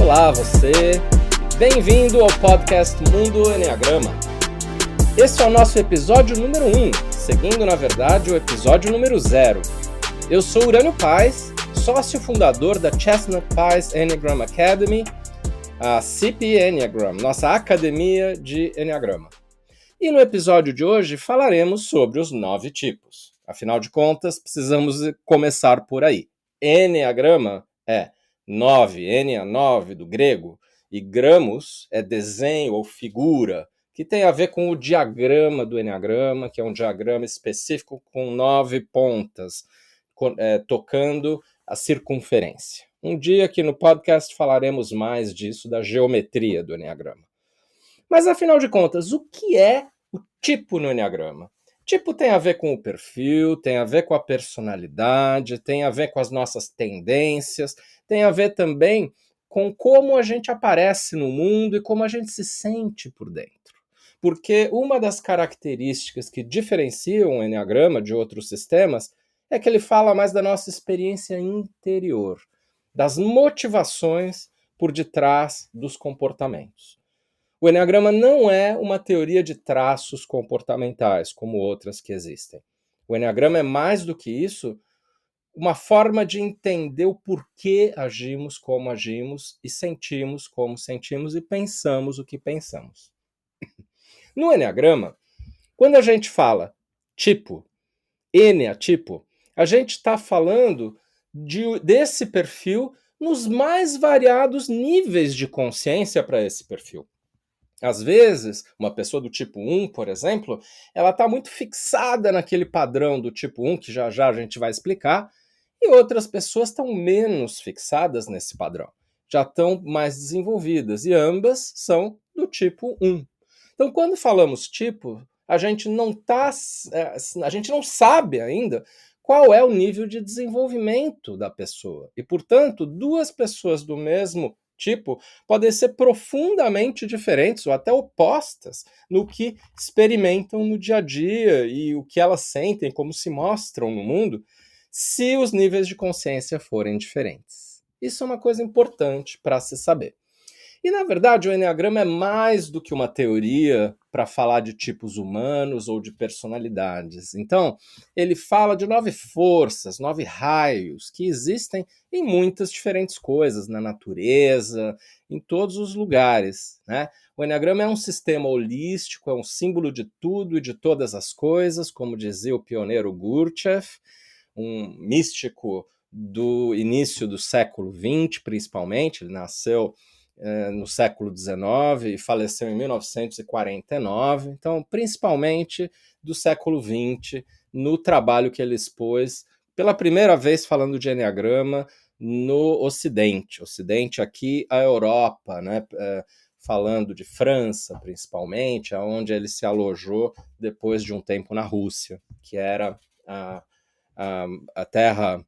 Olá, você! Bem-vindo ao podcast Mundo Enneagrama. Esse é o nosso episódio número 1, seguindo, na verdade, o episódio número 0. Eu sou Urânio Paes, sócio fundador da Chestnut Pies Enneagram Academy, a CP Enneagram, nossa academia de Enneagrama. E no episódio de hoje falaremos sobre os 9 tipos. Afinal de contas, precisamos começar por aí. Enneagrama é 9, Ennea 9 do grego, e gramos é desenho ou figura, que tem a ver com o diagrama do Enneagrama, que é um diagrama específico com 9 pontas, tocando a circunferência. Um dia aqui no podcast falaremos mais disso, da geometria do Enneagrama. Mas afinal de contas, o que é o tipo no Enneagrama? Tipo tem a ver com o perfil, tem a ver com a personalidade, tem a ver com as nossas tendências, tem a ver também com como a gente aparece no mundo e como a gente se sente por dentro. Porque uma das características que diferenciam o Enneagrama de outros sistemas é que ele fala mais da nossa experiência interior, das motivações por detrás dos comportamentos. O Enneagrama não é uma teoria de traços comportamentais, como outras que existem. O Enneagrama é mais do que isso, uma forma de entender o porquê agimos como agimos, e sentimos como sentimos, e pensamos o que pensamos. No Enneagrama, quando a gente fala tipo, Enneatipo, a gente está falando desse perfil nos mais variados níveis de consciência para esse perfil. Às vezes, uma pessoa do tipo 1, por exemplo, ela está muito fixada naquele padrão do tipo 1, que já já a gente vai explicar, e outras pessoas estão menos fixadas nesse padrão, já estão mais desenvolvidas, e ambas são do tipo 1. Então, quando falamos tipo, a gente não sabe ainda qual é o nível de desenvolvimento da pessoa. E, portanto, duas pessoas do mesmo tipo podem ser profundamente diferentes ou até opostas no que experimentam no dia a dia e o que elas sentem, como se mostram no mundo, se os níveis de consciência forem diferentes. Isso é uma coisa importante para se saber. E, na verdade, o Enneagrama é mais do que uma teoria para falar de tipos humanos ou de personalidades. Então, ele fala de 9 forças, 9 raios, que existem em muitas diferentes coisas, na natureza, em todos os lugares, né? O Enneagrama é um sistema holístico, é um símbolo de tudo e de todas as coisas, como dizia o pioneiro Gurdjieff, um místico do início do século XX, principalmente. Ele nasceu no século XIX e faleceu em 1949, então principalmente do século XX, no trabalho que ele expôs, pela primeira vez falando de Enneagrama no Ocidente aqui a Europa, né? Falando de França principalmente, onde ele se alojou depois de um tempo na Rússia, que era a terra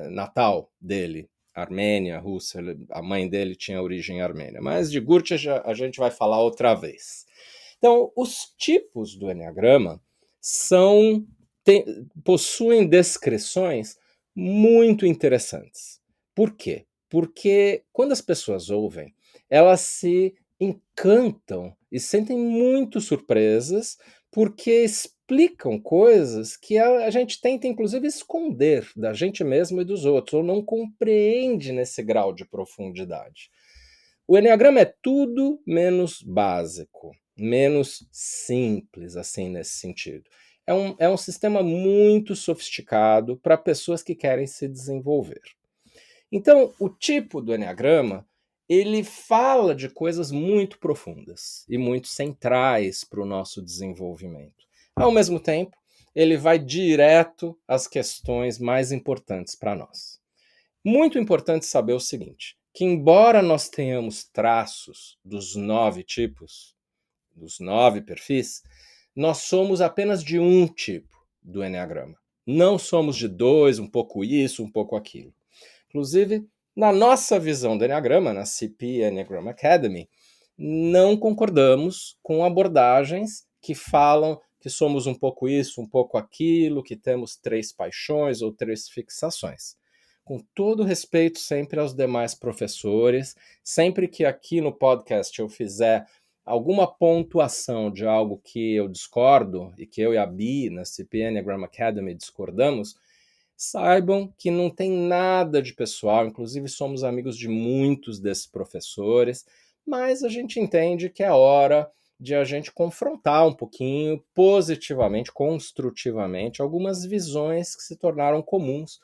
natal dele. Armênia, Rússia, a mãe dele tinha origem armênia. Mas de Gurdjieff a gente vai falar outra vez. Então, os tipos do Enneagrama possuem descrições muito interessantes. Por quê? Porque quando as pessoas ouvem, elas se encantam e sentem muito surpresas, porque explicam coisas que a gente tenta, inclusive, esconder da gente mesmo e dos outros, ou não compreende nesse grau de profundidade. O Enneagrama é tudo menos básico, menos simples, assim, nesse sentido. É um sistema muito sofisticado para pessoas que querem se desenvolver. Então, o tipo do Enneagrama, ele fala de coisas muito profundas e muito centrais para o nosso desenvolvimento. Ao mesmo tempo, ele vai direto às questões mais importantes para nós. Muito importante saber o seguinte, que embora nós tenhamos traços dos 9 tipos, dos 9 perfis, nós somos apenas de um tipo do Enneagrama. Não somos de 2, um pouco isso, um pouco aquilo. Inclusive, na nossa visão do Enneagrama, na CP Enneagram Academy, não concordamos com abordagens que falam que somos um pouco isso, um pouco aquilo, que temos 3 paixões ou 3 fixações. com todo respeito sempre aos demais professores, sempre que aqui no podcast eu fizer alguma pontuação de algo que eu discordo e que eu e a Bi na CP Enneagram Academy discordamos, saibam que não tem nada de pessoal, inclusive somos amigos de muitos desses professores, mas a gente entende que é hora de a gente confrontar um pouquinho, positivamente, construtivamente, algumas visões que se tornaram comuns,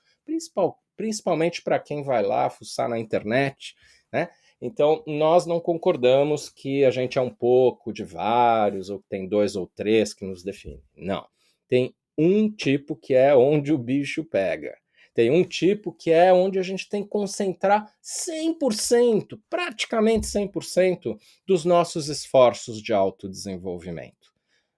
principalmente para quem vai lá fuçar na internet, né? Então, nós não concordamos que a gente é um pouco de vários, ou que tem dois ou três que nos definem. Não. Tem um tipo que é onde o bicho pega. Tem um tipo que é onde a gente tem que concentrar 100%, praticamente 100%, dos nossos esforços de autodesenvolvimento.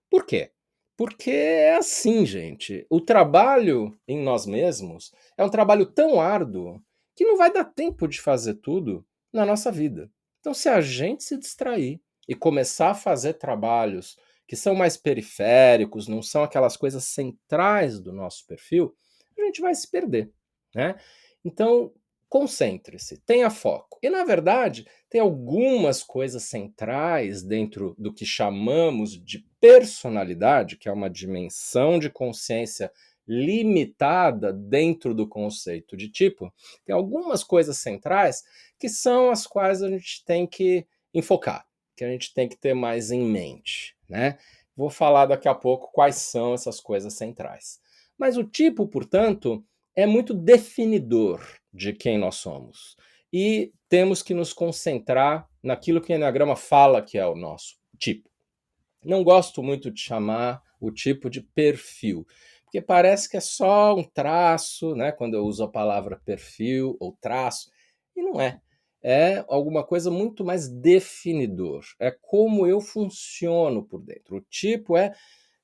Por quê? Porque é assim, gente. O trabalho em nós mesmos é um trabalho tão árduo que não vai dar tempo de fazer tudo na nossa vida. Então, se a gente se distrair e começar a fazer trabalhos que são mais periféricos, não são aquelas coisas centrais do nosso perfil, a gente vai se perder, né? Então, concentre-se, tenha foco. E, na verdade, tem algumas coisas centrais dentro do que chamamos de personalidade, que é uma dimensão de consciência limitada dentro do conceito de tipo. Tem algumas coisas centrais que são as quais a gente tem que enfocar, que a gente tem que ter mais em mente, né? Vou falar daqui a pouco quais são essas coisas centrais. Mas o tipo, portanto, é muito definidor de quem nós somos. E temos que nos concentrar naquilo que o Enneagrama fala que é o nosso tipo. Não gosto muito de chamar o tipo de perfil, porque parece que é só um traço, né? Quando eu uso a palavra perfil ou traço, e não é. É alguma coisa muito mais definidor. É como eu funciono por dentro. O tipo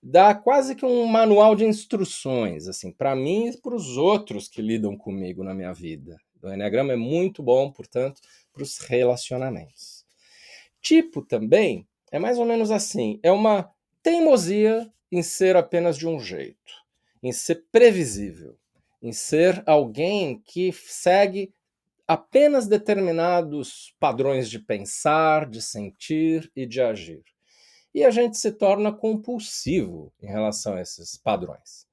dá quase que um manual de instruções, assim, para mim e para os outros que lidam comigo na minha vida. O Enneagrama é muito bom, portanto, para os relacionamentos. Tipo também é mais ou menos assim, é uma teimosia em ser apenas de um jeito, em ser previsível, em ser alguém que segue apenas determinados padrões de pensar, de sentir e de agir. E a gente se torna compulsivo em relação a esses padrões.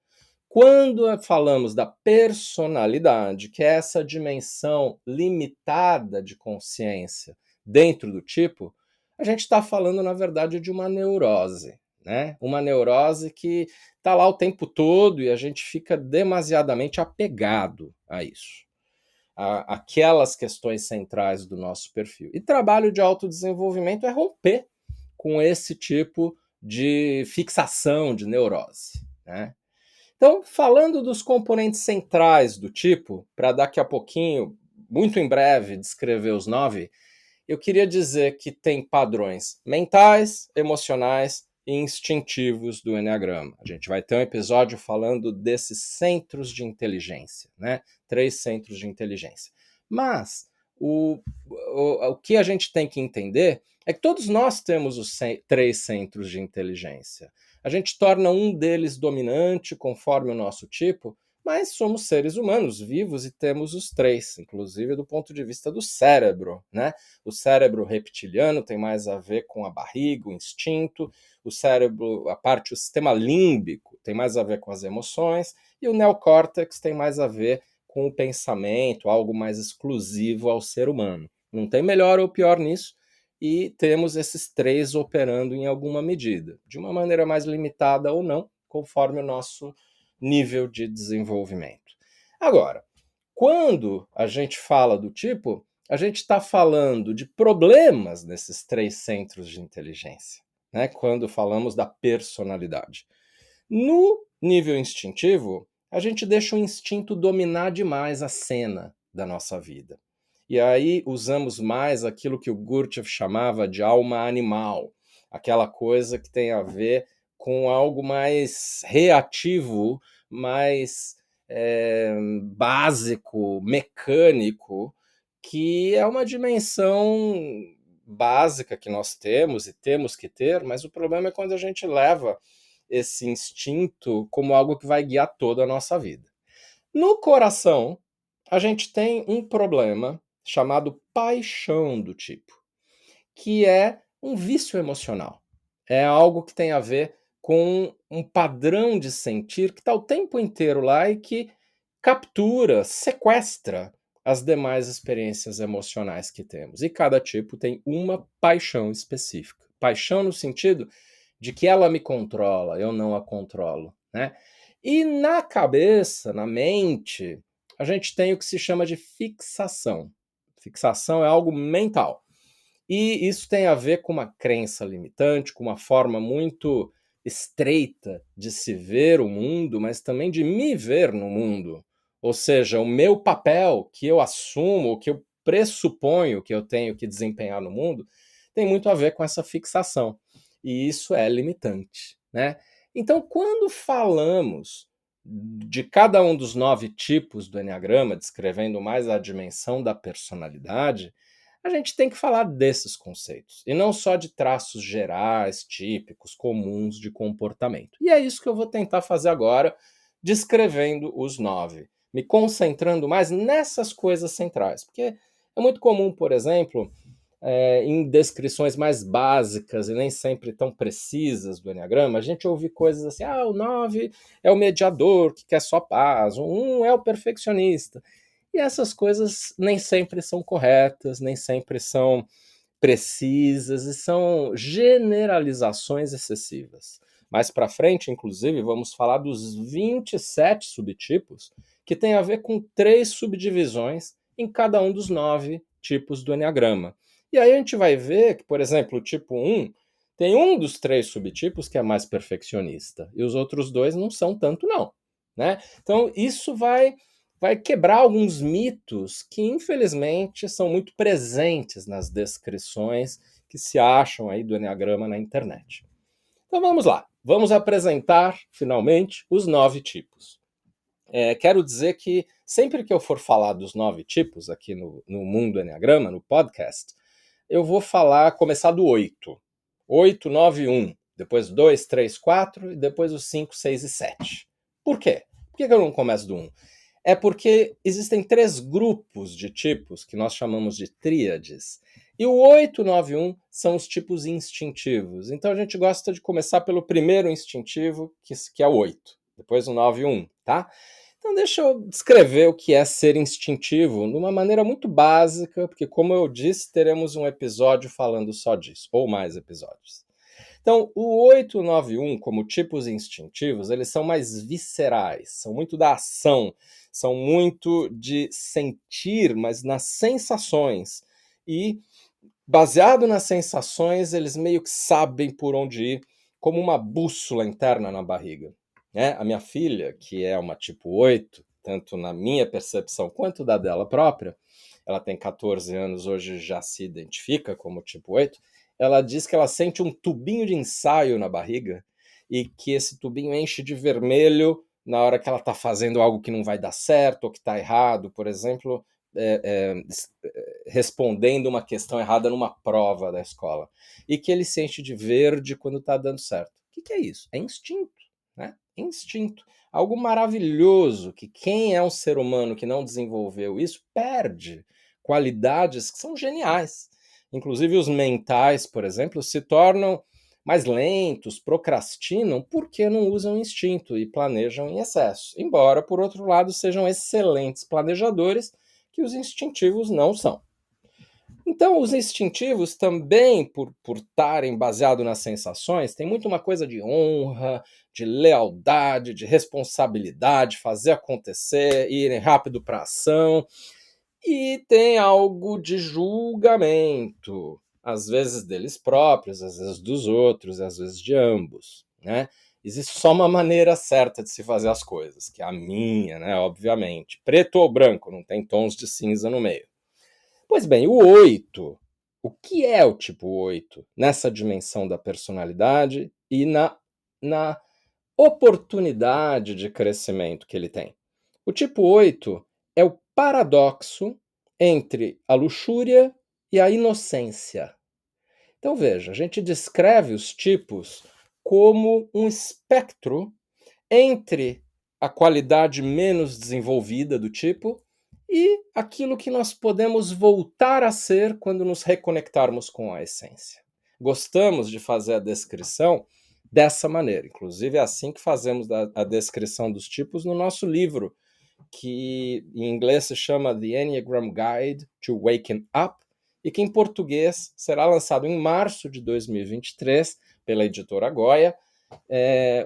Quando falamos da personalidade, que é essa dimensão limitada de consciência dentro do tipo, a gente está falando, na verdade, de uma neurose, né? Uma neurose que está lá o tempo todo e a gente fica demasiadamente apegado a isso, aquelas questões centrais do nosso perfil. E trabalho de autodesenvolvimento é romper com esse tipo de fixação, de neurose, né? Então, falando dos componentes centrais do tipo, para daqui a pouquinho, muito em breve, descrever os 9, eu queria dizer que tem padrões mentais, emocionais e instintivos do Enneagrama. A gente vai ter um episódio falando desses centros de inteligência, né? 3 centros de inteligência. Mas o que a gente tem que entender é que todos nós temos os 3 centros de inteligência. A gente torna um deles dominante conforme o nosso tipo, mas somos seres humanos vivos e temos os 3, inclusive do ponto de vista do cérebro, né? O cérebro reptiliano tem mais a ver com a barriga, o instinto, o cérebro, o sistema límbico tem mais a ver com as emoções, e o neocórtex tem mais a ver com o pensamento, algo mais exclusivo ao ser humano. Não tem melhor ou pior nisso, e temos esses 3 operando em alguma medida, de uma maneira mais limitada ou não, conforme o nosso nível de desenvolvimento. Agora, quando a gente fala do tipo, a gente está falando de problemas nesses 3 centros de inteligência, né? Quando falamos da personalidade. No nível instintivo, a gente deixa o instinto dominar demais a cena da nossa vida. E aí usamos mais aquilo que o Gurdjieff chamava de alma animal, aquela coisa que tem a ver com algo mais reativo, mais básico, mecânico, que é uma dimensão básica que nós temos e temos que ter, mas o problema é quando a gente leva esse instinto como algo que vai guiar toda a nossa vida. No coração, a gente tem um problema chamado paixão do tipo, que é um vício emocional. É algo que tem a ver com um padrão de sentir que está o tempo inteiro lá e que captura, sequestra as demais experiências emocionais que temos. E cada tipo tem uma paixão específica. Paixão no sentido de que ela me controla, eu não a controlo, né? E na cabeça, na mente, a gente tem o que se chama de fixação. Fixação é algo mental. E isso tem a ver com uma crença limitante, com uma forma muito estreita de se ver o mundo, mas também de me ver no mundo. Ou seja, o meu papel que eu assumo, que eu pressuponho que eu tenho que desempenhar no mundo, tem muito a ver com essa fixação. E isso é limitante, né? Então, quando falamos de cada um dos 9 tipos do Enneagrama, descrevendo mais a dimensão da personalidade, a gente tem que falar desses conceitos, e não só de traços gerais, típicos, comuns de comportamento. E é isso que eu vou tentar fazer agora, descrevendo os 9, me concentrando mais nessas coisas centrais, porque é muito comum, por exemplo, em descrições mais básicas e nem sempre tão precisas do Enneagrama, a gente ouve coisas assim, o 9 é o mediador que quer só paz, o 1 é o perfeccionista. E essas coisas nem sempre são corretas, nem sempre são precisas e são generalizações excessivas. Mais para frente, inclusive, vamos falar dos 27 subtipos, que tem a ver com 3 subdivisões em cada um dos 9 tipos do Enneagrama. E aí a gente vai ver que, por exemplo, o tipo 1 tem um dos 3 subtipos que é mais perfeccionista, e os outros 2 não são tanto não, né? Então isso vai quebrar alguns mitos que, infelizmente, são muito presentes nas descrições que se acham aí do Enneagrama na internet. Então vamos lá, vamos apresentar, finalmente, os 9 tipos. Quero dizer que sempre que eu for falar dos 9 tipos aqui no Mundo Enneagrama, no podcast, eu vou começar do 8. 8, 9, 1. Depois 2, 3, 4 e depois os 5, 6 e 7. Por quê? Por que eu não começo do 1? É porque existem 3 grupos de tipos que nós chamamos de tríades. E o 891 são os tipos instintivos. Então a gente gosta de começar pelo primeiro instintivo, que é o 8. Depois o 9 e 1, tá? Então deixa eu descrever o que é ser instintivo de uma maneira muito básica, porque como eu disse, teremos um episódio falando só disso, ou mais episódios. Então, o 891, como tipos instintivos, eles são mais viscerais, são muito da ação, são muito de sentir, mas nas sensações. E, baseado nas sensações, eles meio que sabem por onde ir, como uma bússola interna na barriga. A minha filha, que é uma tipo 8, tanto na minha percepção quanto da dela própria, ela tem 14 anos, hoje já se identifica como tipo 8, ela diz que ela sente um tubinho de ensaio na barriga e que esse tubinho enche de vermelho na hora que ela está fazendo algo que não vai dar certo ou que está errado, por exemplo, respondendo uma questão errada numa prova da escola. E que ele se enche de verde quando está dando certo. O que é isso? É instinto, né? Instinto. Algo maravilhoso que quem é um ser humano que não desenvolveu isso perde qualidades que são geniais. Inclusive os mentais, por exemplo, se tornam mais lentos, procrastinam porque não usam instinto e planejam em excesso. Embora, por outro lado, sejam excelentes planejadores, que os instintivos não são. Então, os instintivos também, por estarem baseados nas sensações, tem muito uma coisa de honra, de lealdade, de responsabilidade, fazer acontecer, irem rápido para a ação. E tem algo de julgamento, às vezes deles próprios, às vezes dos outros, às vezes de ambos, né? Existe só uma maneira certa de se fazer as coisas, que é a minha, né? Obviamente. Preto ou branco, não tem tons de cinza no meio. Pois bem, o 8. O que é o tipo 8 nessa dimensão da personalidade e na oportunidade de crescimento que ele tem? O tipo 8 é o paradoxo entre a luxúria e a inocência. Então veja, a gente descreve os tipos como um espectro entre a qualidade menos desenvolvida do tipo e aquilo que nós podemos voltar a ser quando nos reconectarmos com a essência. Gostamos de fazer a descrição dessa maneira, inclusive é assim que fazemos a descrição dos tipos no nosso livro, que em inglês se chama The Enneagram Guide to Waking Up, e que em português será lançado em março de 2023 pela editora Goya,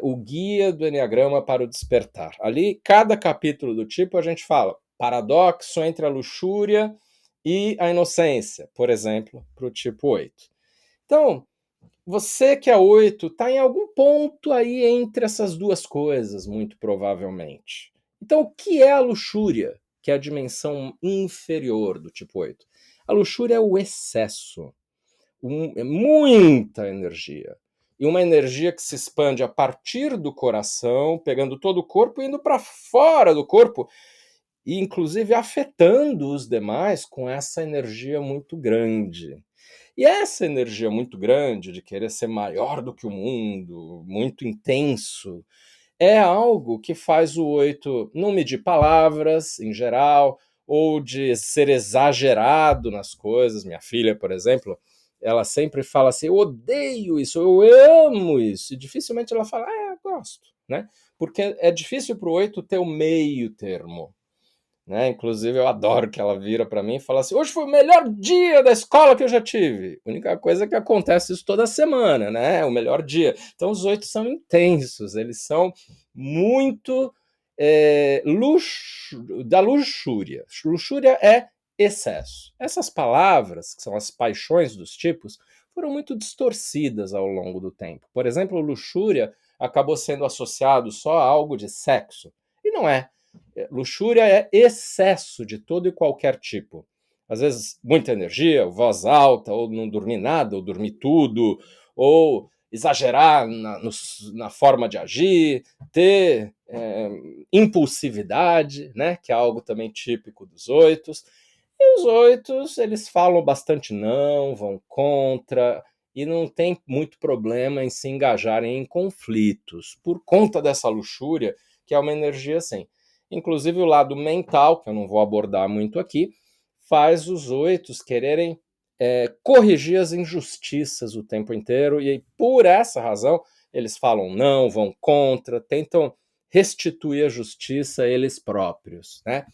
o Guia do Enneagrama para o Despertar. Ali, cada capítulo do tipo, a gente fala paradoxo entre a luxúria e a inocência, por exemplo, para o tipo 8. Então, você que é 8 está em algum ponto aí entre essas duas coisas, muito provavelmente. Então, o que é a luxúria, que é a dimensão inferior do tipo 8? A luxúria é o excesso, é muita energia. E uma energia que se expande a partir do coração, pegando todo o corpo e indo para fora do corpo, e inclusive afetando os demais com essa energia muito grande. E essa energia muito grande de querer ser maior do que o mundo, muito intenso, é algo que faz o 8 não medir palavras, em geral, ou de ser exagerado nas coisas. Minha filha, por exemplo, ela sempre fala assim, eu odeio isso, eu amo isso, e dificilmente ela fala, eu gosto, né? Porque é difícil para o 8 ter o meio termo. Né? Inclusive, eu adoro que ela vira para mim e fala assim, hoje foi o melhor dia da escola que eu já tive. A única coisa é que acontece isso toda semana, né? O melhor dia. Então, os 8 são intensos, eles são muito da luxúria. Luxúria é excesso. Essas palavras, que são as paixões dos tipos, foram muito distorcidas ao longo do tempo. Por exemplo, luxúria acabou sendo associado só a algo de sexo. E não é. Luxúria é excesso de todo e qualquer tipo. Às vezes, muita energia, voz alta, ou não dormir nada, ou dormir tudo, ou exagerar na forma de agir, ter impulsividade, né, que é algo também típico dos 8. E os 8, eles falam bastante não, vão contra, e não tem muito problema em se engajarem em conflitos, por conta dessa luxúria, que é uma energia assim. Inclusive o lado mental, que eu não vou abordar muito aqui, faz os 8 quererem corrigir as injustiças o tempo inteiro, e por essa razão eles falam não, vão contra, tentam restituir a justiça a eles próprios, né?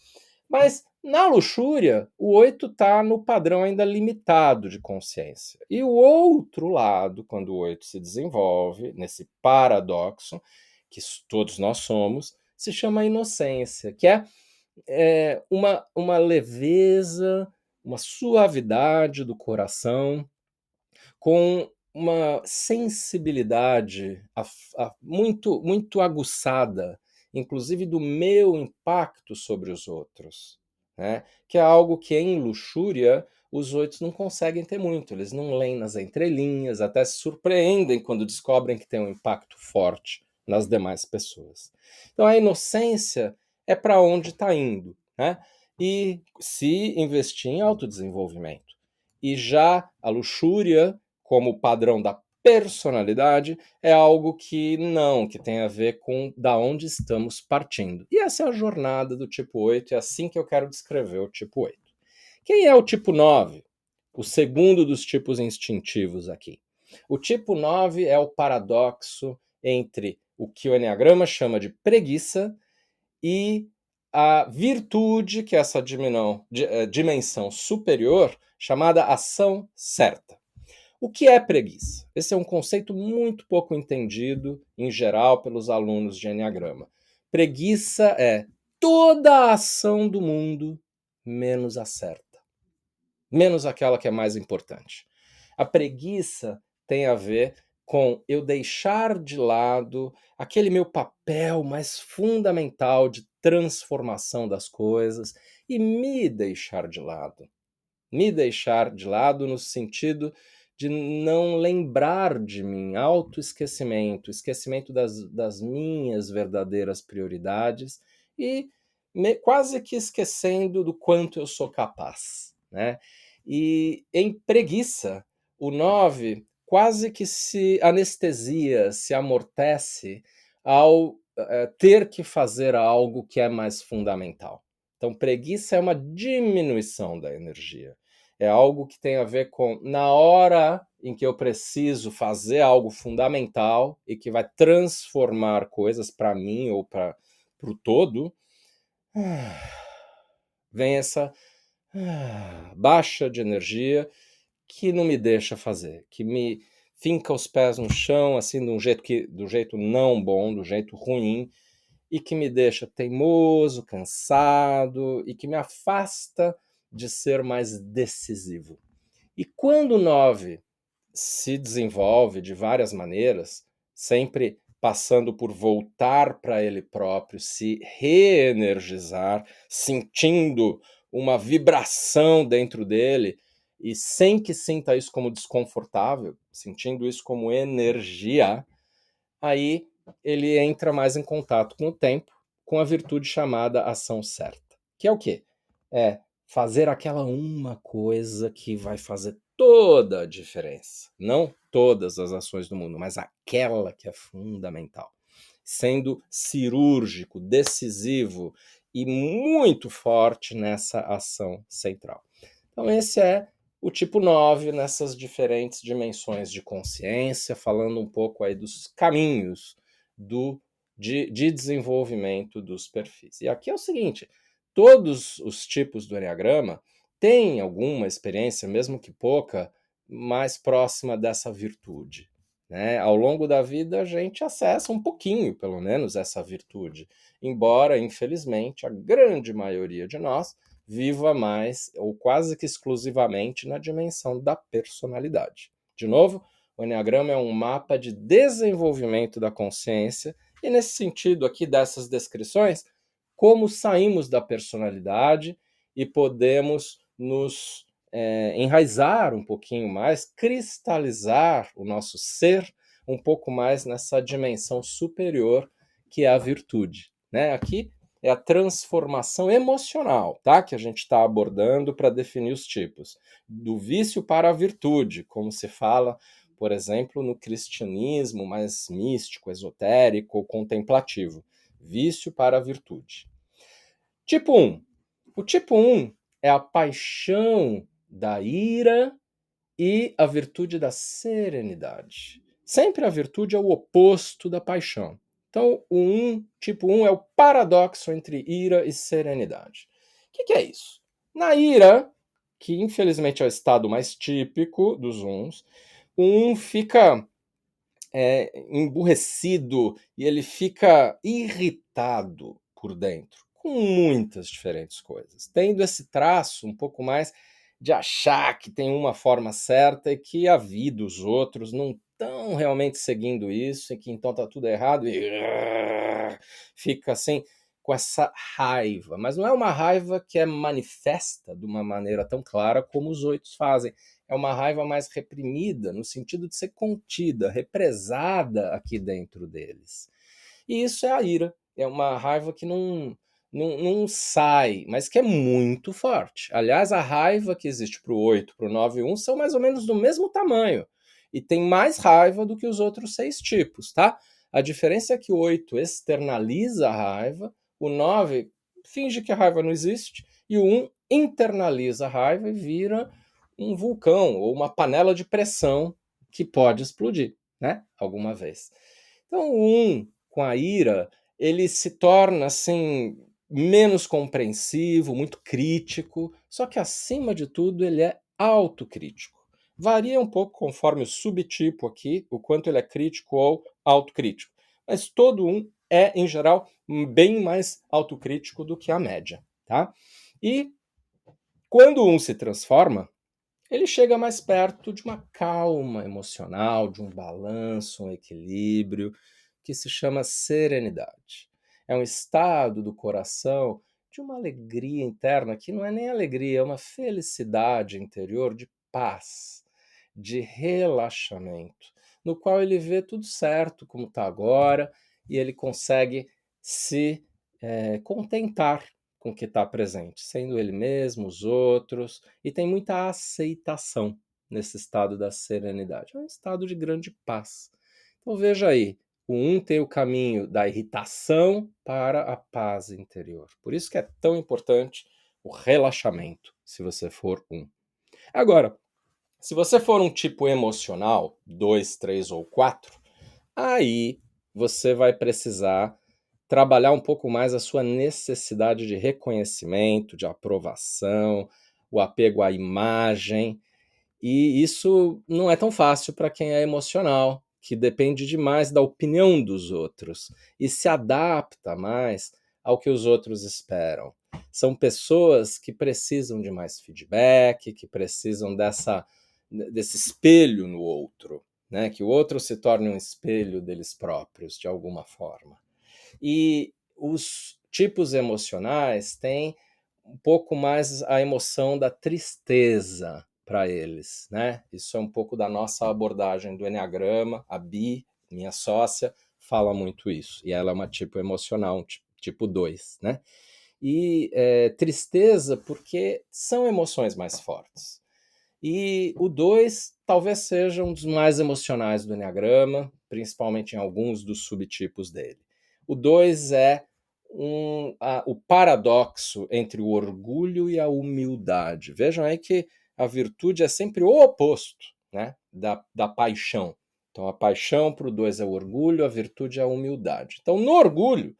Mas na luxúria, o 8 está no padrão ainda limitado de consciência. E o outro lado, quando o 8 se desenvolve, nesse paradoxo, que todos nós somos, se chama inocência, que é uma leveza, uma suavidade do coração, com uma sensibilidade muito, muito aguçada, inclusive do meu impacto sobre os outros, né? Que é algo que em luxúria os 8 não conseguem ter muito, eles não leem nas entrelinhas, até se surpreendem quando descobrem que tem um impacto forte nas demais pessoas. Então a inocência é para onde está indo, né? E se investir em autodesenvolvimento. E já a luxúria, como padrão da personalidade, é algo que tem a ver com da onde estamos partindo. E essa é a jornada do tipo 8, é assim que eu quero descrever o tipo 8. Quem é o tipo 9? O segundo dos tipos instintivos aqui. O tipo 9 é o paradoxo entre o que o Enneagrama chama de preguiça e a virtude, que é essa dimensão superior, chamada ação certa. O que é preguiça? Esse é um conceito muito pouco entendido, em geral, pelos alunos de Enneagrama. Preguiça é toda a ação do mundo, menos a certa. Menos aquela que é mais importante. A preguiça tem a ver com eu deixar de lado aquele meu papel mais fundamental de transformação das coisas e me deixar de lado. Me deixar de lado no sentido de não lembrar de mim, autoesquecimento, esquecimento das minhas verdadeiras prioridades e quase que esquecendo do quanto eu sou capaz, né? E em preguiça, o 9 quase que se anestesia, se amortece ao ter que fazer algo que é mais fundamental. Então, preguiça é uma diminuição da energia. É algo que tem a ver com, na hora em que eu preciso fazer algo fundamental e que vai transformar coisas para mim ou para o todo, vem essa baixa de energia que não me deixa fazer, que me finca os pés no chão, assim, do jeito não bom, do jeito ruim, e que me deixa teimoso, cansado e que me afasta de ser mais decisivo. E quando o 9 se desenvolve de várias maneiras, sempre passando por voltar para ele próprio, se reenergizar, sentindo uma vibração dentro dele e sem que sinta isso como desconfortável, sentindo isso como energia, aí ele entra mais em contato com o tempo, com a virtude chamada ação certa. Que é o quê? É fazer aquela uma coisa que vai fazer toda a diferença. Não todas as ações do mundo, mas aquela que é fundamental. Sendo cirúrgico, decisivo e muito forte nessa ação central. Então esse é o tipo 9 nessas diferentes dimensões de consciência, falando um pouco aí dos caminhos de desenvolvimento dos perfis. E aqui é o seguinte, todos os tipos do Enneagrama têm alguma experiência, mesmo que pouca, mais próxima dessa virtude. Né? Ao longo da vida a gente acessa um pouquinho, pelo menos, essa virtude, embora, infelizmente, a grande maioria de nós viva mais ou quase que exclusivamente na dimensão da personalidade. De novo, o Enneagrama é um mapa de desenvolvimento da consciência e, nesse sentido aqui dessas descrições, como saímos da personalidade e podemos nos enraizar um pouquinho mais, cristalizar o nosso ser um pouco mais nessa dimensão superior que é a virtude. Né? Aqui é a transformação emocional, tá? Que a gente está abordando para definir os tipos. Do vício para a virtude, como se fala, por exemplo, no cristianismo mais místico, esotérico ou contemplativo. Vício para a virtude. Tipo 1. O tipo 1 é a paixão da ira e a virtude da serenidade. Sempre a virtude é o oposto da paixão. Então, tipo 1 é o paradoxo entre ira e serenidade. O que é isso? Na ira, que infelizmente é o estado mais típico dos uns, o 1 fica emburrecido e ele fica irritado por dentro, com muitas diferentes coisas, tendo esse traço um pouco mais de achar que tem uma forma certa e que a vida, os outros, não estão realmente seguindo isso e que então está tudo errado e fica assim com essa raiva. Mas não é uma raiva que é manifesta de uma maneira tão clara como os 8 fazem. É uma raiva mais reprimida, no sentido de ser contida, represada aqui dentro deles. E isso é a ira. É uma raiva que não sai, mas que é muito forte. Aliás, a raiva que existe para o 8, para o 9 e 1 são mais ou menos do mesmo tamanho. E tem mais raiva do que os outros 6 tipos, tá? A diferença é que o 8 externaliza a raiva, o 9 finge que a raiva não existe, e o 1 internaliza a raiva e vira um vulcão ou uma panela de pressão que pode explodir, né? Alguma vez. Então, o 1 com a ira, ele se torna assim menos compreensivo, muito crítico, só que acima de tudo ele é autocrítico. Varia um pouco conforme o subtipo aqui, o quanto ele é crítico ou autocrítico. Mas todo um é, em geral, bem mais autocrítico do que a média, tá? E quando um se transforma, ele chega mais perto de uma calma emocional, de um balanço, um equilíbrio, que se chama serenidade. É um estado do coração de uma alegria interna, que não é nem alegria, é uma felicidade interior de paz, de relaxamento, no qual ele vê tudo certo como está agora e ele consegue se contentar com o que está presente, sendo ele mesmo, os outros, e tem muita aceitação nesse estado da serenidade. É um estado de grande paz. Então veja aí, O 1 tem o caminho da irritação para a paz interior. Por isso que é tão importante o relaxamento, se você for 1. Agora, se você for um tipo emocional, 2, 3 ou 4, aí você vai precisar trabalhar um pouco mais a sua necessidade de reconhecimento, de aprovação, o apego à imagem. E isso não é tão fácil para quem é emocional, que depende demais da opinião dos outros e se adapta mais ao que os outros esperam. São pessoas que precisam de mais feedback, que precisam desse espelho no outro, né? Que o outro se torne um espelho deles próprios, de alguma forma. E os tipos emocionais têm um pouco mais a emoção da tristeza para eles, né? Isso é um pouco da nossa abordagem do Eneagrama. A Bi, minha sócia, fala muito isso. E ela é uma tipo emocional, um tipo 2, né? E tristeza porque são emoções mais fortes. E o 2 talvez seja um dos mais emocionais do Eneagrama, principalmente em alguns dos subtipos dele. O 2 é o paradoxo entre o orgulho e a humildade. Vejam aí que a virtude é sempre o oposto, né, da paixão. Então a paixão para o 2 é o orgulho, a virtude é a humildade. Então no orgulho,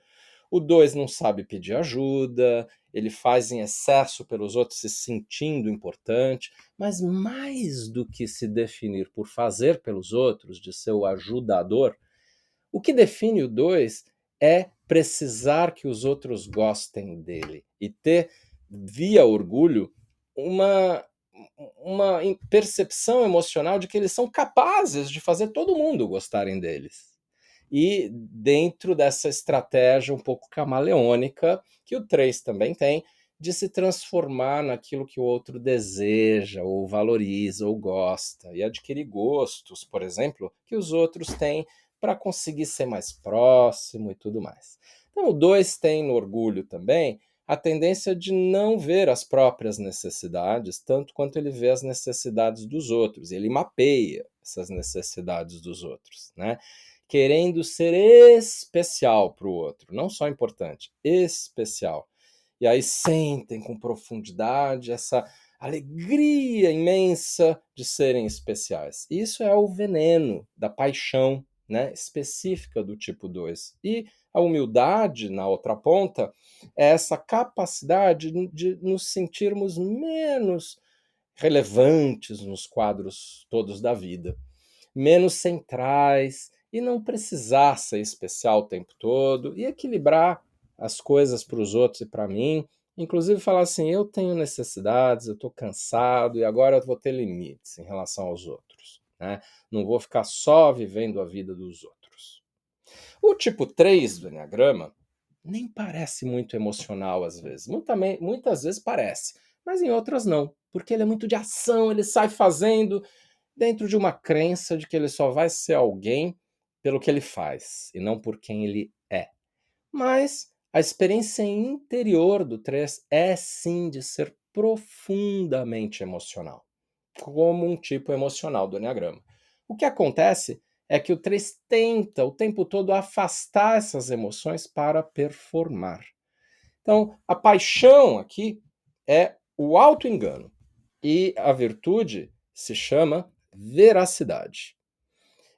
o 2 não sabe pedir ajuda, ele faz em excesso pelos outros se sentindo importante, mas mais do que se definir por fazer pelos outros, de ser o ajudador, o que define o 2 é precisar que os outros gostem dele e ter, via orgulho, uma percepção emocional de que eles são capazes de fazer todo mundo gostarem deles. E dentro dessa estratégia um pouco camaleônica, que o 3 também tem, de se transformar naquilo que o outro deseja, ou valoriza, ou gosta, e adquirir gostos, por exemplo, que os outros têm para conseguir ser mais próximo e tudo mais. Então o 2 tem no orgulho também a tendência de não ver as próprias necessidades, tanto quanto ele vê as necessidades dos outros. Ele mapeia essas necessidades dos outros, né? Querendo ser especial para o outro, não só importante, especial. E aí sentem com profundidade essa alegria imensa de serem especiais. Isso é o veneno da paixão, né, específica do tipo 2. E a humildade, na outra ponta, é essa capacidade de nos sentirmos menos relevantes nos quadros todos da vida, menos centrais e não precisar ser especial o tempo todo e equilibrar as coisas para os outros e para mim. Inclusive falar assim, eu tenho necessidades, eu estou cansado e agora eu vou ter limites em relação aos outros, né? Não vou ficar só vivendo a vida dos outros. O tipo 3 do Eneagrama nem parece muito emocional às vezes. Muitas vezes parece, mas em outras não, porque ele é muito de ação, ele sai fazendo dentro de uma crença de que ele só vai ser alguém pelo que ele faz e não por quem ele é. Mas a experiência interior do 3 é sim de ser profundamente emocional, como um tipo emocional do Eneagrama. O que acontece é que o 3 tenta o tempo todo afastar essas emoções para performar. Então, a paixão aqui é o auto-engano e a virtude se chama veracidade.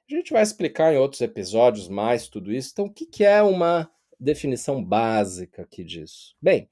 A gente vai explicar em outros episódios mais tudo isso. Então, o que é uma definição básica aqui disso? Bem,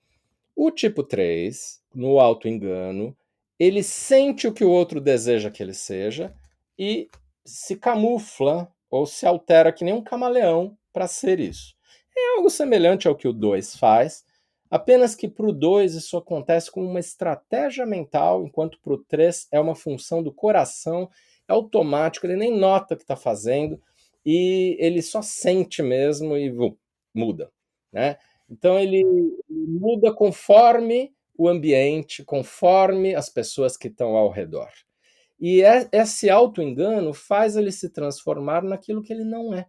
o tipo 3, no auto-engano, ele sente o que o outro deseja que ele seja e se camufla ou se altera que nem um camaleão para ser isso. É algo semelhante ao que o 2 faz, apenas que para o 2 isso acontece com uma estratégia mental, enquanto para o 3 é uma função do coração, é automático, ele nem nota o que está fazendo e ele só sente mesmo e muda, né? Então ele muda conforme o ambiente, conforme as pessoas que estão ao redor. E esse auto-engano faz ele se transformar naquilo que ele não é,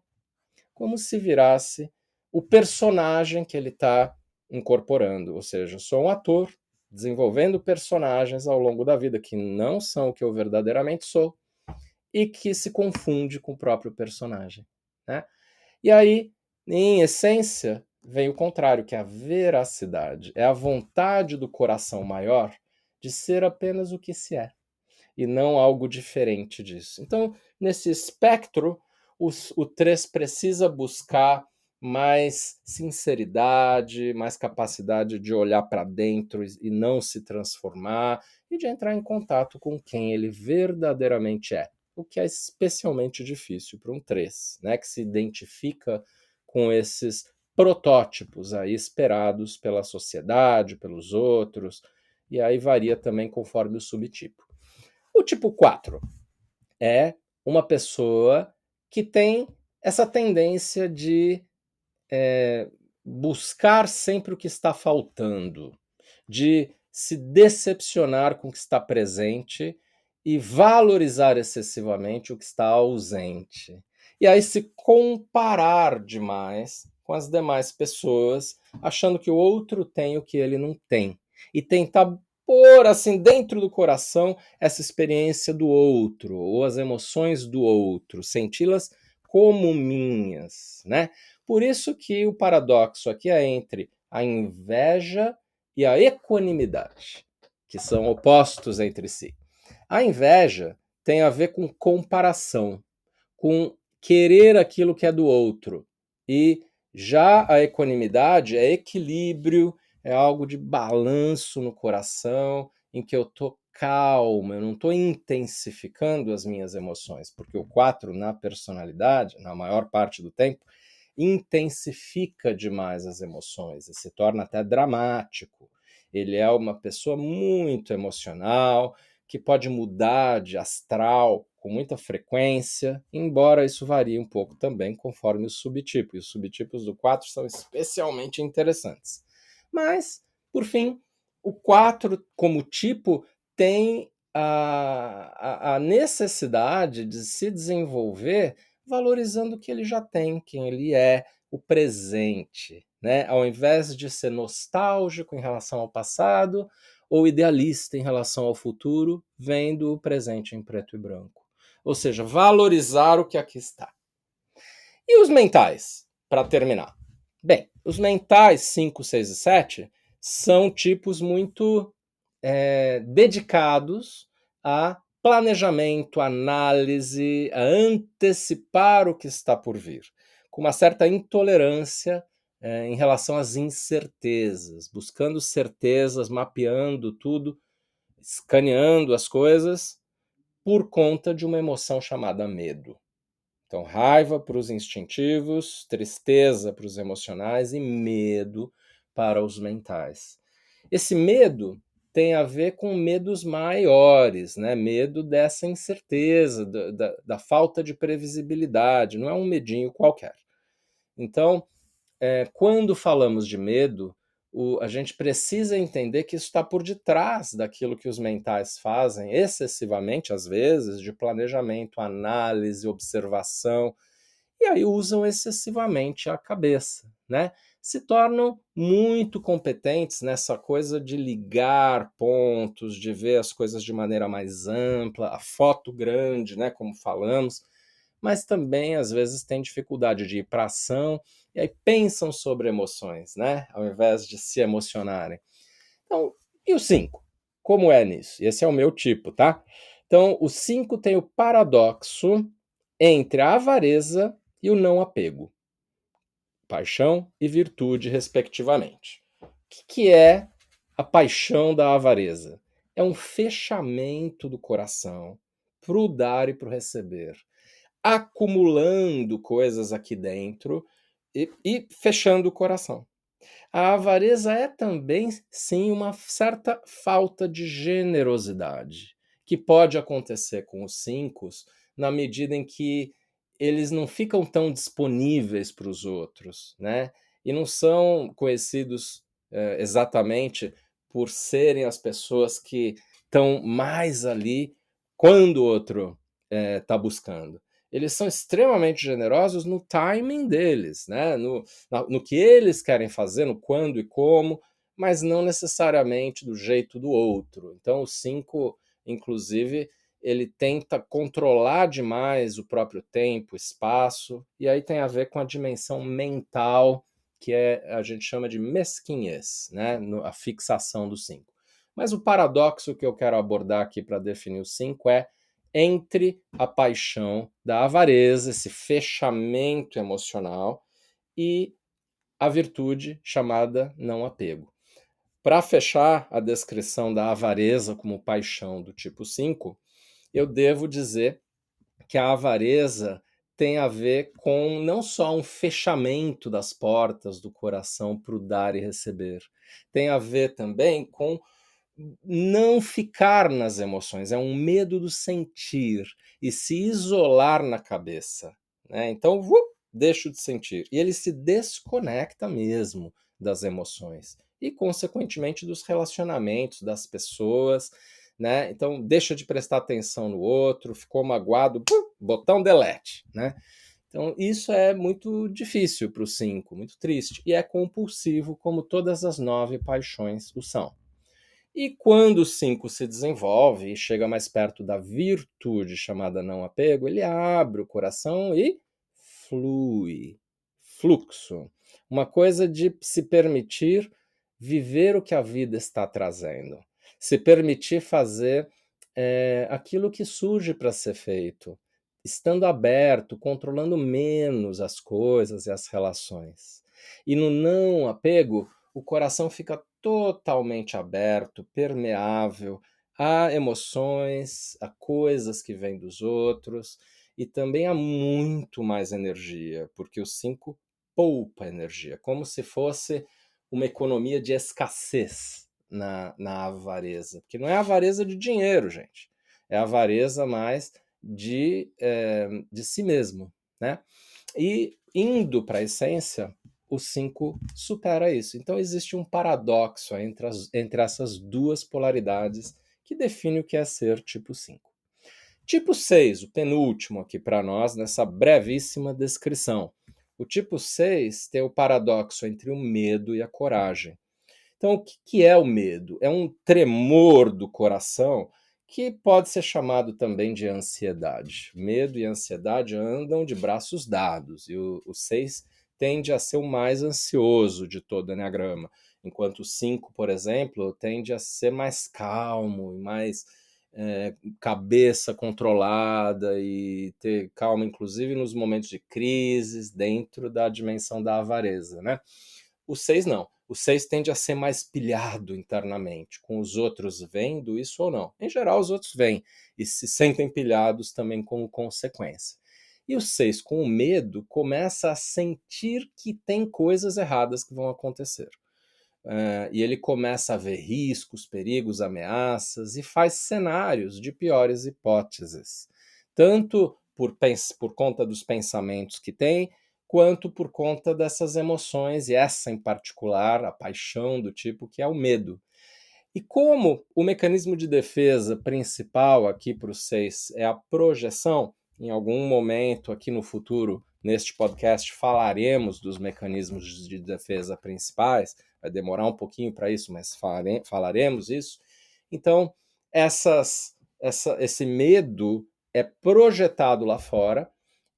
como se virasse o personagem que ele está incorporando. Ou seja, eu sou um ator desenvolvendo personagens ao longo da vida que não são o que eu verdadeiramente sou e que se confunde com o próprio personagem, né? E aí, em essência, vem o contrário, que é a veracidade. É a vontade do coração maior de ser apenas o que se é, e não algo diferente disso. Então, nesse espectro, o 3 precisa buscar mais sinceridade, mais capacidade de olhar para dentro e não se transformar, e de entrar em contato com quem ele verdadeiramente é, o que é especialmente difícil para um 3, né, que se identifica com esses protótipos aí esperados pela sociedade, pelos outros, e aí varia também conforme o subtipo. O tipo 4 é uma pessoa que tem essa tendência de buscar sempre o que está faltando, de se decepcionar com o que está presente e valorizar excessivamente o que está ausente. E aí se comparar demais com as demais pessoas, achando que o outro tem o que ele não tem. E tentar pôr assim dentro do coração essa experiência do outro, ou as emoções do outro, senti-las como minhas, né? Por isso que o paradoxo aqui é entre a inveja e a equanimidade, que são opostos entre si. A inveja tem a ver com comparação, com querer aquilo que é do outro. E já a equanimidade é equilíbrio, é algo de balanço no coração, em que eu estou calmo, eu não estou intensificando as minhas emoções, porque o 4 na personalidade, na maior parte do tempo, intensifica demais as emoções e se torna até dramático. Ele é uma pessoa muito emocional, que pode mudar de astral com muita frequência, embora isso varie um pouco também conforme o subtipo. E os subtipos do 4 são especialmente interessantes. Mas, por fim, o 4 como tipo tem a necessidade de se desenvolver valorizando o que ele já tem, quem ele é, o presente, né? Ao invés de ser nostálgico em relação ao passado ou idealista em relação ao futuro, vendo o presente em preto e branco. Ou seja, valorizar o que aqui está. E os mentais, para terminar? Bem, os mentais 5, 6 e 7 são tipos muito dedicados a planejamento, análise, a antecipar o que está por vir, com uma certa intolerância em relação às incertezas, buscando certezas, mapeando tudo, escaneando as coisas, por conta de uma emoção chamada medo. Então, raiva para os instintivos, tristeza para os emocionais e medo para os mentais. Esse medo tem a ver com medos maiores, né? Medo dessa incerteza, da falta de previsibilidade, não é um medinho qualquer. Então, quando falamos de medo, a gente precisa entender que isso está por detrás daquilo que os mentais fazem, excessivamente, às vezes, de planejamento, análise, observação, e aí usam excessivamente a cabeça, né? Se tornam muito competentes nessa coisa de ligar pontos, de ver as coisas de maneira mais ampla, a foto grande, né, como falamos, mas também às vezes têm dificuldade de ir para ação e aí pensam sobre emoções, né, ao invés de se emocionarem. Então, e o 5? Como é nisso? Esse é o meu tipo, tá? Então, o 5 tem o paradoxo entre a avareza e o não apego, paixão e virtude, respectivamente. O que é a paixão da avareza? É um fechamento do coração para o dar e para o receber, acumulando coisas aqui dentro e fechando o coração. A avareza é também, sim, uma certa falta de generosidade, que pode acontecer com os 5 na medida em que eles não ficam tão disponíveis para os outros, né? E não são conhecidos exatamente por serem as pessoas que estão mais ali quando o outro está buscando. Eles são extremamente generosos no timing deles, né? No que eles querem fazer, no quando e como, mas não necessariamente do jeito do outro. Então, o 5, inclusive, ele tenta controlar demais o próprio tempo, espaço, e aí tem a ver com a dimensão mental, que a gente chama de mesquinhez, né? A fixação do 5. Mas o paradoxo que eu quero abordar aqui para definir o 5 é entre a paixão da avareza, esse fechamento emocional, e a virtude chamada não apego. Para fechar a descrição da avareza como paixão do tipo 5, eu devo dizer que a avareza tem a ver com não só um fechamento das portas do coração para o dar e receber, tem a ver também com não ficar nas emoções, é um medo do sentir e se isolar na cabeça, né? Então, deixo de sentir. E ele se desconecta mesmo das emoções e, consequentemente, dos relacionamentos, das pessoas, né? Então, deixa de prestar atenção no outro, ficou magoado, botão delete, né? Então, isso é muito difícil para o 5, muito triste, e é compulsivo, como todas as 9 paixões o são. E quando o 5 se desenvolve e chega mais perto da virtude chamada não apego, ele abre o coração e flui. Fluxo. Uma coisa de se permitir viver o que a vida está trazendo. Se permitir fazer aquilo que surge para ser feito. Estando aberto, controlando menos as coisas e as relações. E no não apego, o coração fica totalmente aberto, permeável a emoções, a coisas que vêm dos outros, e também há muito mais energia, porque o 5 poupa energia, como se fosse uma economia de escassez na avareza. Porque não é avareza de dinheiro, gente. É avareza mais de si mesmo, né? E indo para a essência, o 5 supera isso. Então existe um paradoxo entre essas duas polaridades que define o que é ser tipo 5. Tipo 6, o penúltimo aqui para nós, nessa brevíssima descrição. O tipo 6 tem o paradoxo entre o medo e a coragem. Então, o que é o medo? É um tremor do coração que pode ser chamado também de ansiedade. Medo e ansiedade andam de braços dados, e o 6 tende a ser o mais ansioso de todo o Eneagrama, enquanto o 5, por exemplo, tende a ser mais calmo e mais cabeça controlada e ter calma, inclusive nos momentos de crises, dentro da dimensão da avareza, né? O 6 não. O 6 tende a ser mais pilhado internamente, com os outros vendo isso ou não. Em geral, os outros veem e se sentem pilhados também como consequência. E o 6, com o medo, começa a sentir que tem coisas erradas que vão acontecer. E ele começa a ver riscos, perigos, ameaças e faz cenários de piores hipóteses, tanto por conta dos pensamentos que tem, quanto por conta dessas emoções, e essa em particular, a paixão do tipo que é o medo. E como o mecanismo de defesa principal aqui para o 6 é a projeção, em algum momento aqui no futuro, neste podcast, falaremos dos mecanismos de defesa principais, vai demorar um pouquinho para isso, mas falaremos isso. Então, esse medo é projetado lá fora,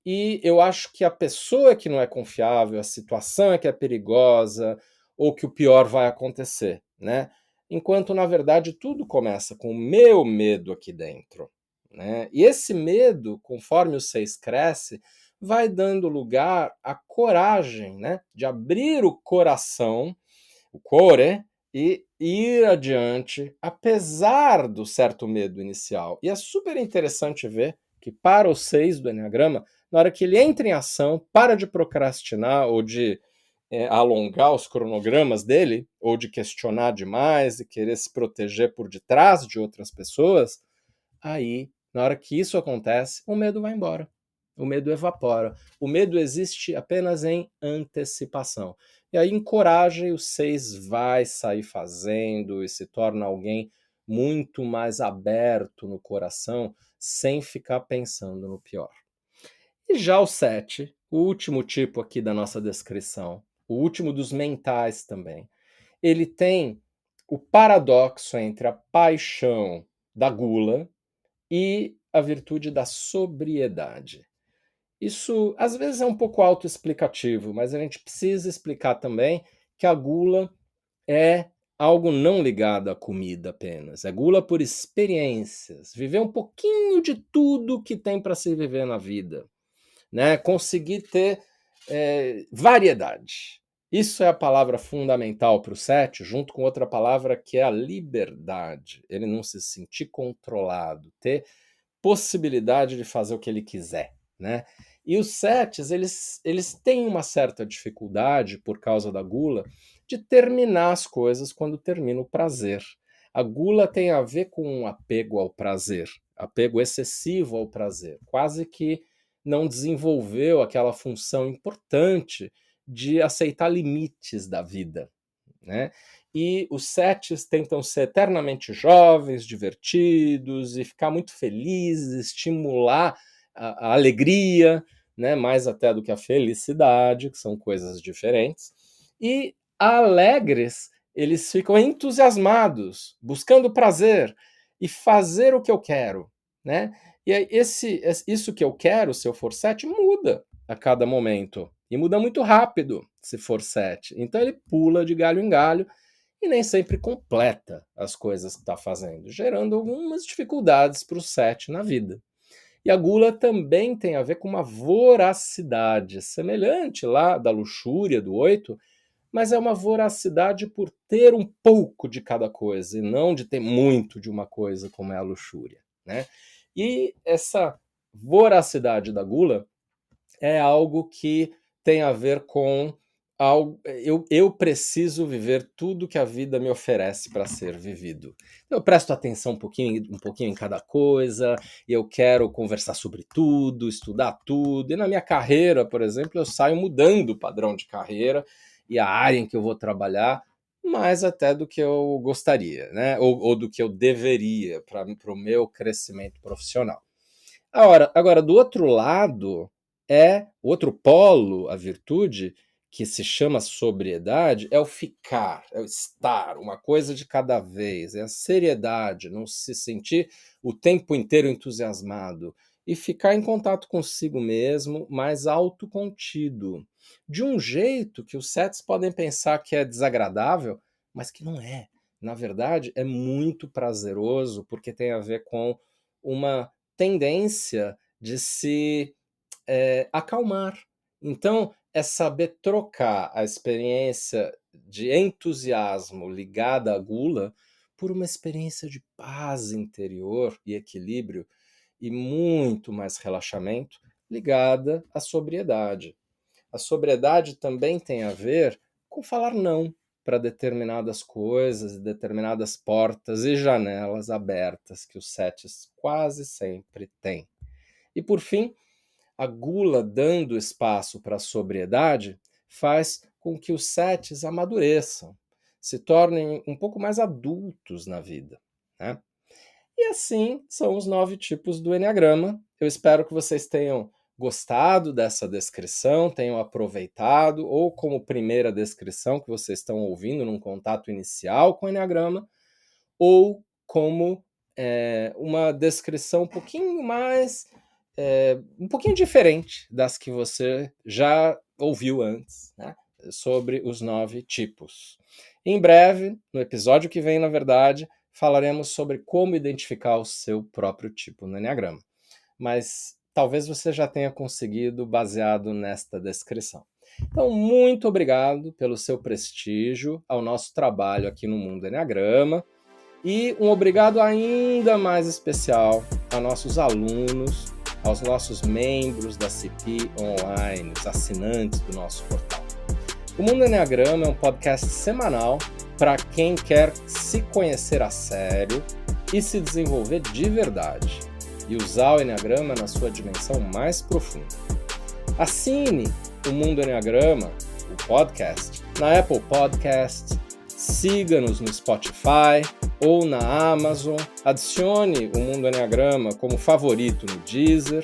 e eu acho que a pessoa que não é confiável, a situação é que é perigosa, ou que o pior vai acontecer, né? Enquanto, na verdade, tudo começa com o meu medo aqui dentro, né? E esse medo, conforme o 6 cresce, vai dando lugar à coragem, né? De abrir o coração, o core, e ir adiante, apesar do certo medo inicial. E é super interessante ver que para o 6 do Eneagrama, na hora que ele entra em ação, para de procrastinar ou de alongar os cronogramas dele, ou de questionar demais e querer se proteger por detrás de outras pessoas, aí, na hora que isso acontece, o medo vai embora. O medo evapora. O medo existe apenas em antecipação. E aí encoraja, e o 6 vai sair fazendo e se torna alguém muito mais aberto no coração, sem ficar pensando no pior. E já o 7, o último tipo aqui da nossa descrição, o último dos mentais também, ele tem o paradoxo entre a paixão da gula e a virtude da sobriedade. Isso às vezes é um pouco autoexplicativo, mas a gente precisa explicar também que a gula é algo não ligado à comida apenas. É gula por experiências, viver um pouquinho de tudo que tem para se viver na vida, né? Conseguir ter variedade. Isso é a palavra fundamental para o 7, junto com outra palavra que é a liberdade. Ele não se sentir controlado, ter possibilidade de fazer o que ele quiser, né? E os 7, eles têm uma certa dificuldade, por causa da gula, de terminar as coisas quando termina o prazer. A gula tem a ver com um apego ao prazer, apego excessivo ao prazer, quase que não desenvolveu aquela função importante de aceitar limites da vida, né? E os 7 tentam ser eternamente jovens, divertidos e ficar muito felizes, estimular a alegria, né? Mais até do que a felicidade, que são coisas diferentes. E alegres, eles ficam entusiasmados, buscando prazer e fazer o que eu quero, né? E aí isso que eu quero, se eu for 7, muda a cada momento. E muda muito rápido, se for 7. Então ele pula de galho em galho e nem sempre completa as coisas que está fazendo, gerando algumas dificuldades para o 7 na vida. E a gula também tem a ver com uma voracidade, semelhante lá da luxúria do 8, mas é uma voracidade por ter um pouco de cada coisa, e não de ter muito de uma coisa, como é a luxúria, né? E essa voracidade da gula é algo que tem a ver com algo. Eu preciso viver tudo que a vida me oferece para ser vivido. Eu presto atenção um pouquinho em cada coisa, eu quero conversar sobre tudo, estudar tudo. E na minha carreira, por exemplo, eu saio mudando o padrão de carreira e a área em que eu vou trabalhar mais até do que eu gostaria, né? Ou do que eu deveria para o meu crescimento profissional. Agora, do outro lado, o outro polo, a virtude, que se chama sobriedade, é o ficar, é o estar, uma coisa de cada vez, é a seriedade, não se sentir o tempo inteiro entusiasmado e ficar em contato consigo mesmo, mais autocontido, de um jeito que os 7 podem pensar que é desagradável, mas que não é. Na verdade, é muito prazeroso, porque tem a ver com uma tendência de se acalmar. Então, é saber trocar a experiência de entusiasmo ligada à gula por uma experiência de paz interior e equilíbrio e muito mais relaxamento ligada à sobriedade. A sobriedade também tem a ver com falar não para determinadas coisas e determinadas portas e janelas abertas que os 7 quase sempre têm. E por fim, a gula dando espaço para a sobriedade faz com que os 7 amadureçam, se tornem um pouco mais adultos na vida, né? E assim são os 9 tipos do Eneagrama. Eu espero que vocês tenham gostado dessa descrição, tenham aproveitado, ou como primeira descrição que vocês estão ouvindo num contato inicial com o Eneagrama, ou como uma descrição um pouquinho mais, um pouquinho diferente das que você já ouviu antes, né? Sobre os 9 tipos. Em breve, no episódio que vem, na verdade, falaremos sobre como identificar o seu próprio tipo no Eneagrama. Mas talvez você já tenha conseguido baseado nesta descrição. Então, muito obrigado pelo seu prestígio ao nosso trabalho aqui no Mundo Eneagrama. E um obrigado ainda mais especial a nossos alunos, aos nossos membros da CP Online, os assinantes do nosso portal. O Mundo Eneagrama é um podcast semanal para quem quer se conhecer a sério e se desenvolver de verdade, e usar o Eneagrama na sua dimensão mais profunda. Assine o Mundo Eneagrama, o podcast, na Apple Podcasts, siga-nos no Spotify ou na Amazon, adicione o Mundo Eneagrama como favorito no Deezer,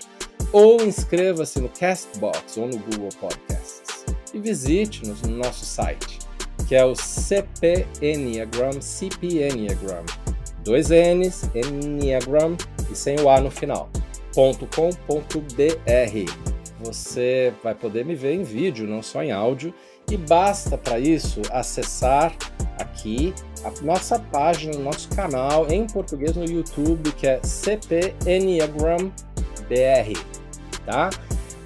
ou inscreva-se no Castbox ou no Google Podcasts. E visite-nos no nosso site, que é o CP Enneagram, 2 N's, Enneagram.com. e sem o A no final, .com.br. Você vai poder me ver em vídeo, não só em áudio, e basta para isso acessar aqui a nossa página, nosso canal em português no YouTube, que é CP Enneagram BR, tá?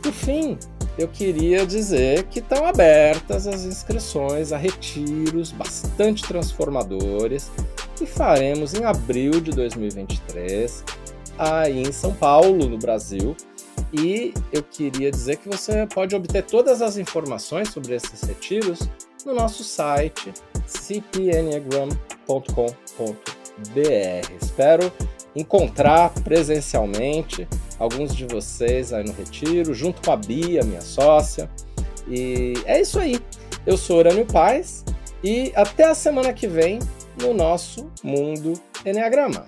Por fim, eu queria dizer que estão abertas as inscrições a retiros bastante transformadores que faremos em abril de 2023, aí em São Paulo, no Brasil. E eu queria dizer que você pode obter todas as informações sobre esses retiros no nosso site cpenneagram.com.br. Espero encontrar presencialmente alguns de vocês aí no retiro, junto com a Bia, minha sócia. E é isso aí. Eu sou Urânio Paes e até a semana que vem no nosso Mundo Enneagrama.